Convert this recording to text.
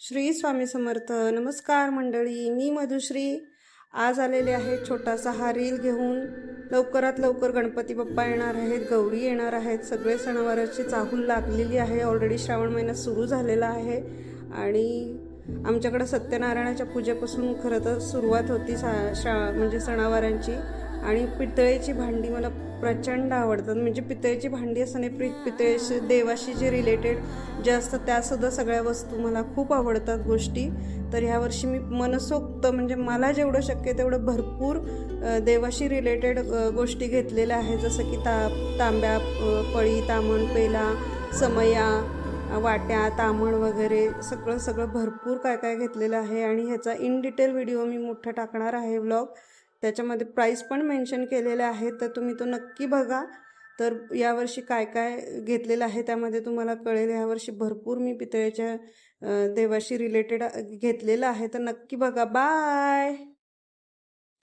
श्री स्वामी समर्थ. नमस्कार मंडळी, मी मधुश्री आज आलेले आहे छोटासा हा रील घेऊन. लवकरात लवकर गणपती बाप्पा येणार आहेत, गौरी येणार आहेत, सगळे सणवाराची चाहूल लागलेली आहे. ऑलरेडी श्रावण महिना सुरू झालेला आहे आणि आमच्याकडे सत्यनारायणाच्या पूजेपासून खरं तर सुरुवात होती म्हणजे सणावारांची. आणि पितळेची भांडी मला प्रचंड आवडतात. म्हणजे पितळेची भांडी असं नाही, पितळेशी देवाशी जे रिलेटेड जे असतं त्यासुद्धा सगळ्या वस्तू मला खूप आवडतात गोष्टी. तर ह्या वर्षी मी मनसोक्त म्हणजे मला जेवढं शक्य तेवढं भरपूर देवाशी रिलेटेड गोष्टी घेतलेल्या आहेत. जसं की तांब्या, पळी, तामण, पेला, समया, वाट्या, तामण वगैरे सगळं भरपूर काय काय घेतलेलं आहे. आणि ह्याचा इन डिटेल व्हिडिओ मी मोठा टाकणार आहे, व्लॉग. त्याच्यामध्ये प्राईस पण मेन्शन केलेले आहेत, तर तुम्ही तो नक्की बघा. तर यावर्षी काय काय घेतलेलं आहे त्यामध्ये तुम्हाला कळेल. यावर्षी भरपूर मी पितळेच्या देवाशी रिलेटेड घेतलेलं आहे, तर नक्की बघा. बाय.